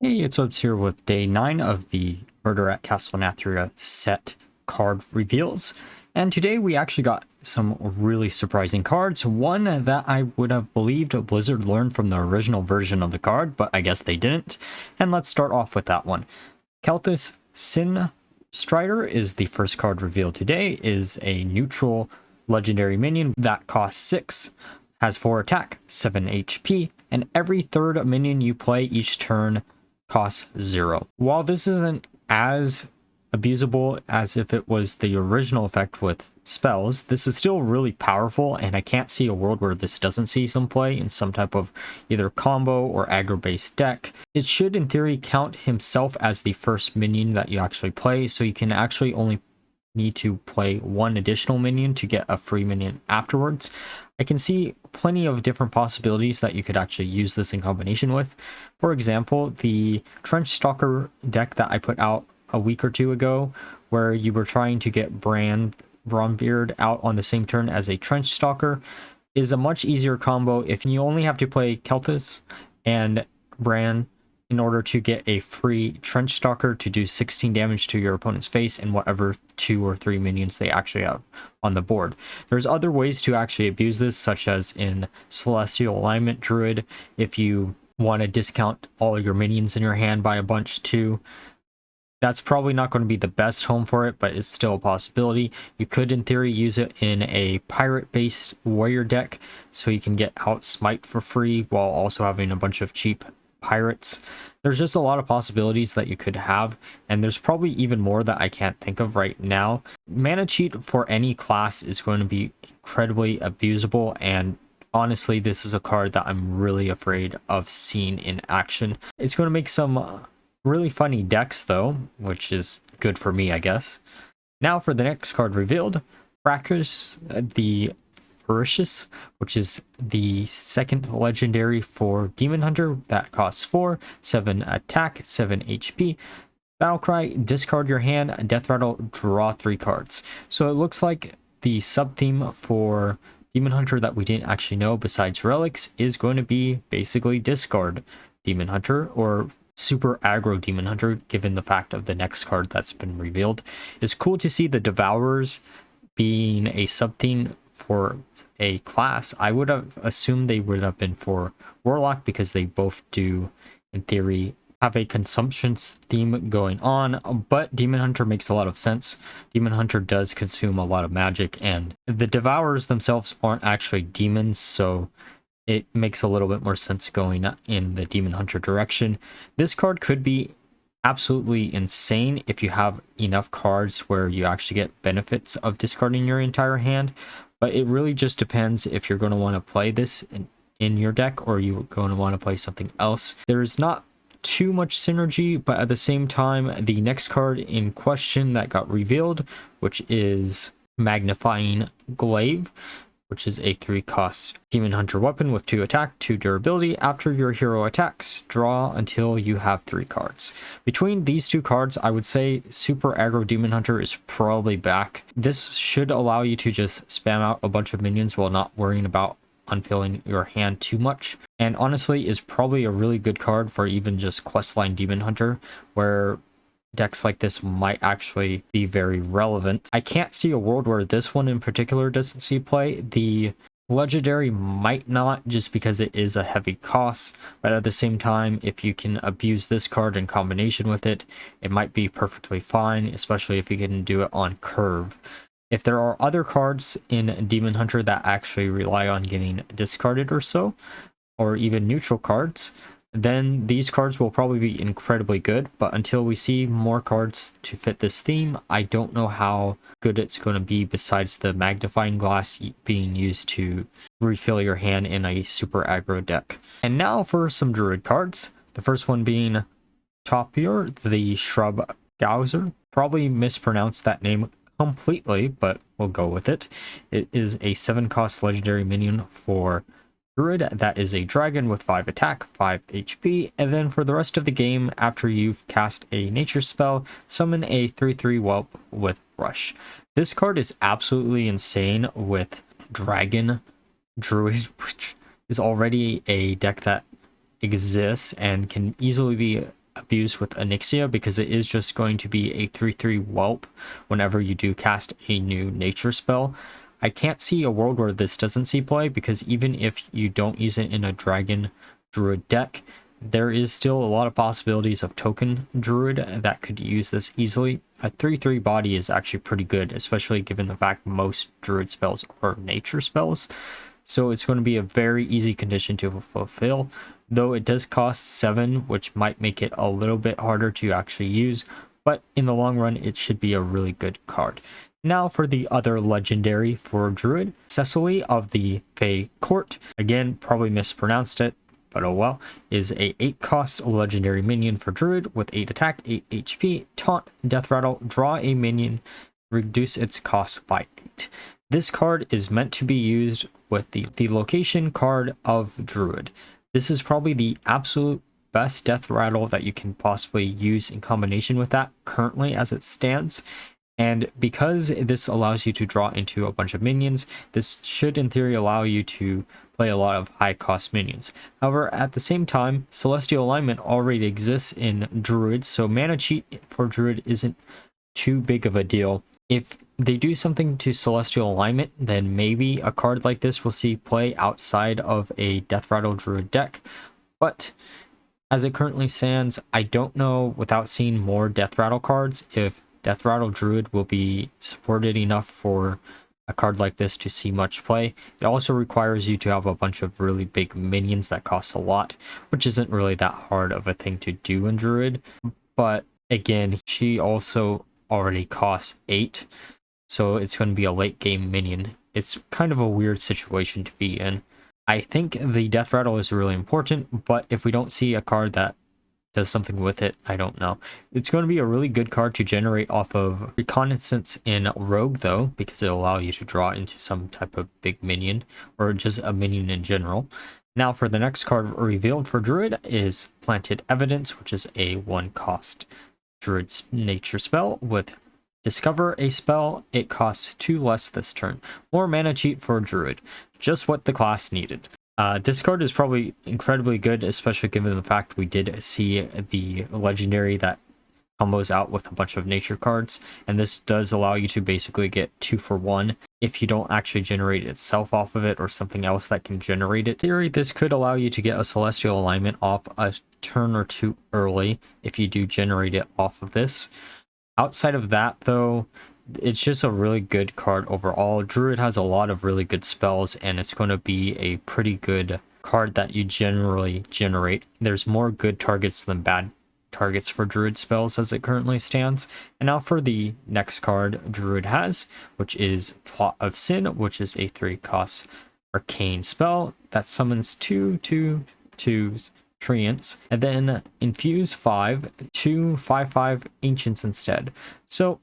Hey, it's Webs here with day 9 of the Murder at Castle Nathria set card reveals. And today we actually got some really surprising cards. One that I would have believed Blizzard learned from the original version of the card, but I guess they didn't. And let's start off with that one. Kael'thas Sinstrider is the first card revealed today, is a neutral legendary minion that costs 6. Has 4 attack, 7 HP, and every third minion you play each turn costs 0. While this isn't as abusable as if it was the original effect with spells, this is still really powerful, and I can't see a world where this doesn't see some play in some type of either combo or aggro based deck. It should in theory count himself as the first minion that you actually play, so you can actually only need to play one additional minion to get a free minion afterwards. I can see plenty of different possibilities that you could actually use this in combination with. For example, the Trench Stalker deck that I put out a week or two ago, where you were trying to get Brawnbeard out on the same turn as a Trench Stalker, is a much easier combo if you only have to play Kael'thas and Bran in order to get a free Trench Stalker to do 16 damage to your opponent's face and whatever 2 or 3 minions they actually have on the board. There's other ways to actually abuse this, such as in Celestial Alignment Druid, if you want to discount all of your minions in your hand by a bunch too. That's probably not going to be the best home for it, but it's still a possibility. You could, in theory, use it in a pirate-based warrior deck, so you can get out Smite for free while also having a bunch of cheap pirates. There's just a lot of possibilities that you could have, and there's probably even more that I can't think of right now. Mana cheat for any class is going to be incredibly abusable, and honestly, this is a card that I'm really afraid of seeing in action. It's going to make some really funny decks though, which is good for me, I guess. Now for the next card revealed, Kryxis, the Voracious, which is the second legendary for Demon Hunter that costs 4, 7 attack, 7 HP. Battlecry, discard your hand, Death Rattle, draw 3 cards. So it looks like the sub-theme for Demon Hunter that we didn't actually know besides relics is going to be basically discard Demon Hunter, or super aggro Demon Hunter, given the fact of the next card that's been revealed. It's cool to see the Devourers being a sub-theme for a class. I would have assumed they would have been for Warlock, because they both do, in theory, have a consumption theme going on, but Demon Hunter makes a lot of sense. Demon Hunter does consume a lot of magic, and the Devourers themselves aren't actually demons, so it makes a little bit more sense going in the Demon Hunter direction. This card could be absolutely insane if you have enough cards where you actually get benefits of discarding your entire hand, but it really just depends if you're going to want to play this in your deck, or you're going to want to play something else. There's not too much synergy, but at the same time, the next card in question that got revealed, which is Magnifying Glaive, which is a 3-cost Demon Hunter weapon with 2 attack, 2 durability. After your hero attacks, draw until you have 3 cards. Between these 2 cards, I would say Super Aggro Demon Hunter is probably back. This should allow you to just spam out a bunch of minions while not worrying about unfilling your hand too much, and honestly is probably a really good card for even just questline Demon Hunter, where decks like this might actually be very relevant. I can't see a world where this one in particular doesn't see play. The legendary might not, just because it is a heavy cost, but at the same time, if you can abuse this card in combination with it, it might be perfectly fine, especially if you can do it on curve. If there are other cards in Demon Hunter that actually rely on getting discarded or so, or even neutral cards, then these cards will probably be incredibly good. But until we see more cards to fit this theme, I don't know how good it's going to be, besides the magnifying glass being used to refill your hand in a super aggro deck. And now for some Druid cards. The first one being Topior, the Shrubbagazzor. Probably mispronounced that name completely, but we'll go with it. It is a 7-cost legendary minion for Druid that is a dragon with 5 attack, 5 HP, and then for the rest of the game, after you've cast a nature spell, summon a 3/3 whelp with Rush. This card is absolutely insane with Dragon Druid, which is already a deck that exists and can easily be abused with Onyxia because it is just going to be a 3/3 whelp whenever you do cast a new nature spell. I can't see a world where this doesn't see play, because even if you don't use it in a dragon druid deck, there is still a lot of possibilities of token druid that could use this easily. A 3/3 body is actually pretty good, especially given the fact most druid spells are nature spells. So it's going to be a very easy condition to fulfill, though it does cost 7, which might make it a little bit harder to actually use, but in the long run it should be a really good card. Now for the other legendary for druid, Sesselie of the Fey Court. Again, probably mispronounced it, but oh well, is a 8 cost legendary minion for druid with 8 attack, 8 HP, taunt, death rattle, draw a minion, reduce its cost by 8. This card is meant to be used with the location card of druid. This is probably the absolute best death rattle that you can possibly use in combination with that currently as it stands. And because this allows you to draw into a bunch of minions, this should in theory allow you to play a lot of high cost minions. However, at the same time, Celestial Alignment already exists in druid, so mana cheat for druid isn't too big of a deal. If they do something to Celestial Alignment, then maybe a card like this will see play outside of a Death Rattle Druid deck. But as it currently stands, I don't know, without seeing more Death Rattle cards, if Death Rattle Druid will be supported enough for a card like this to see much play. It also requires you to have a bunch of really big minions that cost a lot, which isn't really that hard of a thing to do in Druid. But again, she also already costs 8, so it's going to be a late game minion. It's kind of a weird situation to be in. I think the Death Rattle is really important, but if we don't see a card that does something with it, I don't know. It's going to be a really good card to generate off of Reconnaissance in Rogue though, because it'll allow you to draw into some type of big minion, or just a minion in general. Now for the next card revealed for Druid is Planted Evidence, which is a 1 cost Druid's nature spell with discover a spell. It costs 2 less this turn. More mana cheat for Druid. Just what the class needed. This card is probably incredibly good, especially given the fact we did see the legendary that combos out with a bunch of nature cards, and this does allow you to basically get 2 for 1 if you don't actually generate itself off of it or something else that can generate it. In theory, this could allow you to get a Celestial Alignment off a turn or 2 early if you do generate it off of this. Outside of that though, it's just a really good card overall. Druid has a lot of really good spells, and it's going to be a pretty good card that you generally generate. There's more good targets than bad targets for Druid spells as it currently stands. And now for the next card Druid has, which is Plot of Sin, which is a 3 cost arcane spell that summons 2 Treants, and then infuse 5 2 5/5 ancients instead. So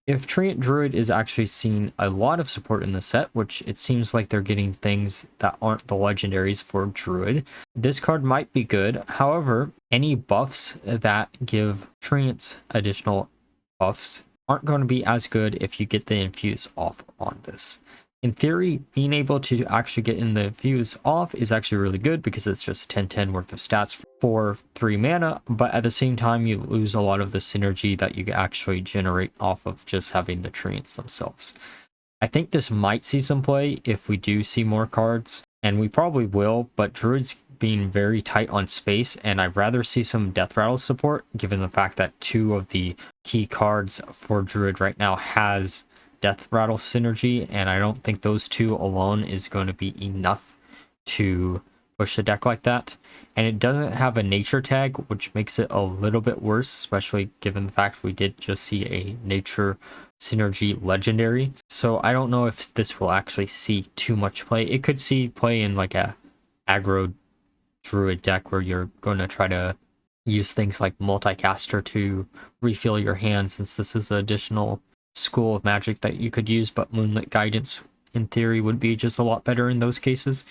if Treant Druid is actually seeing a lot of support in the set, which it seems like they're getting things that aren't the legendaries for Druid, this card might be good. However, any buffs that give Treants additional buffs aren't going to be as good if you get the infuse off on this. In theory, being able to actually get in the infuse off is actually really good because it's just 10/10 worth of stats for 3 mana, but at the same time you lose a lot of the synergy that you actually generate off of just having the Treants themselves. I think this might see some play if we do see more cards, and we probably will, but Druid's being very tight on space, and I'd rather see some Death Rattle support given the fact that 2 of the key cards for Druid right now has Death Rattle synergy, and I don't think those 2 alone is going to be enough to push a deck like that. And it doesn't have a nature tag, which makes it a little bit worse, especially given the fact we did just see a nature synergy legendary. So I don't know if this will actually see too much play. It could see play in like a aggro Druid deck where you're going to try to use things like multicaster to refill your hand, since this is an additional school of magic that you could use, but Moonlit Guidance in theory would be just a lot better in those cases.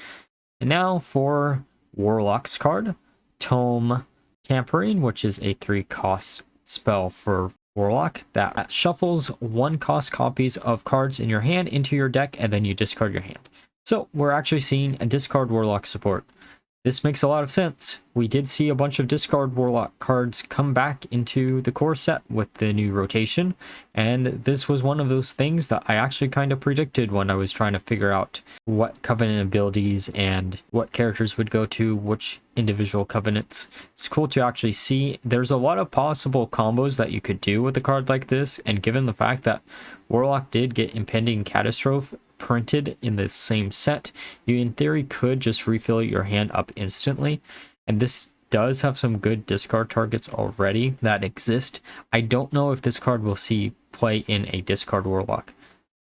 And now for Warlock's card, Tome Tampering, which is a 3 cost spell for Warlock that shuffles 1 cost copies of cards in your hand into your deck, and then you discard your hand. So we're actually seeing a discard Warlock support. this makes a lot of sense. We did see a bunch of discard Warlock cards come back into the core set with the new rotation, and this was one of those things that I actually kind of predicted when I was trying to figure out what Covenant abilities and what characters would go to which individual Covenants. It's cool to actually see there's a lot of possible combos that you could do with a card like this, and given the fact that Warlock did get Impending Catastrophe printed in the same set, you in theory could just refill your hand up instantly, and this does have some good discard targets already that exist. I don't know if this card will see play in a discard Warlock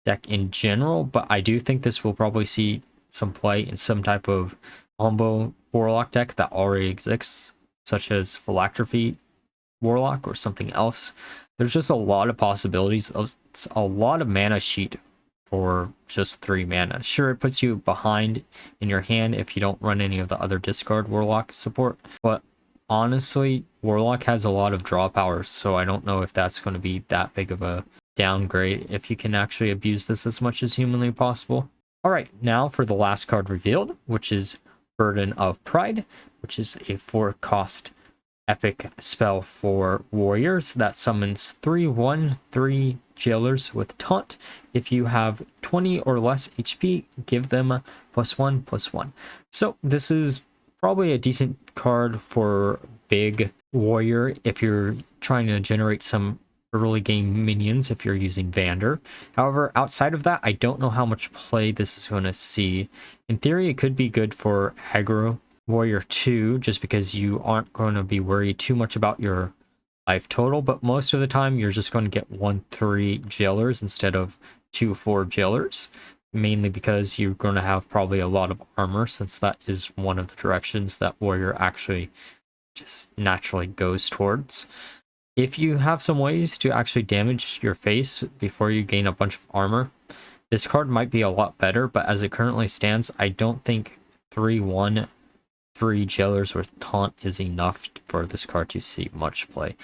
deck in general, but I do think this will probably see some play in some type of combo Warlock deck that already exists, such as Phylactery Warlock or something else. There's just a lot of possibilities. It's a lot of mana sheet for just 3 mana. Sure, it puts you behind in your hand if you don't run any of the other discard Warlock support, but honestly, Warlock has a lot of draw power, so I don't know if that's going to be that big of a downgrade if you can actually abuse this as much as humanly possible. Alright, now for the last card revealed, which is Burden of Pride, which is a 4-cost epic spell for warriors that summons 3/1/3 jailers with taunt. If you have 20 or less HP, give them +1/+1. So this is probably a decent card for big warrior if you're trying to generate some early game minions if you're using Vander. However, outside of that, I don't know how much play this is going to see. In theory, it could be good for aggro warrior 2, just because you aren't going to be worried too much about your life total, but most of the time you're just going to get 1/3 jailers instead of 2/4 jailers, mainly because you're going to have probably a lot of armor, since that is one of the directions that warrior actually just naturally goes towards. If you have some ways to actually damage your face before you gain a bunch of armor, this card might be a lot better, but as it currently stands, I don't think 3/1/3 jailers with taunt is enough for this card to see much play.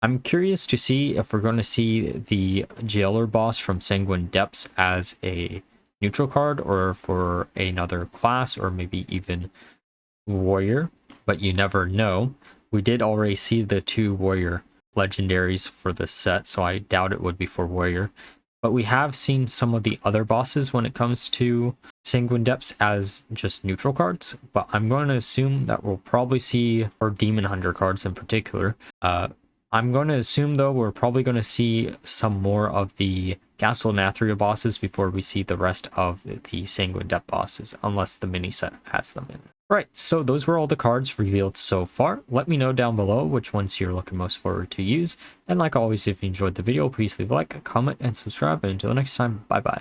I'm curious to see if we're going to see the jailer boss from Sanguine Depths as a neutral card or for another class, or maybe even warrior, but you never know. We did already see the 2 warrior legendaries for this set, so I doubt it would be for warrior. But we have seen some of the other bosses when it comes to Sanguine Depths as just neutral cards, but I'm going to assume that we'll probably see, or Demon Hunter cards in particular. I'm going to assume, though, we're probably going to see some more of the Castle Nathria bosses before we see the rest of the Sanguine Depth bosses, unless the mini set has them in it. Right, so those were all the cards revealed so far. Let me know down below which ones you're looking most forward to use. And like always, if you enjoyed the video, please leave a like, comment, and subscribe. And until next time, bye-bye.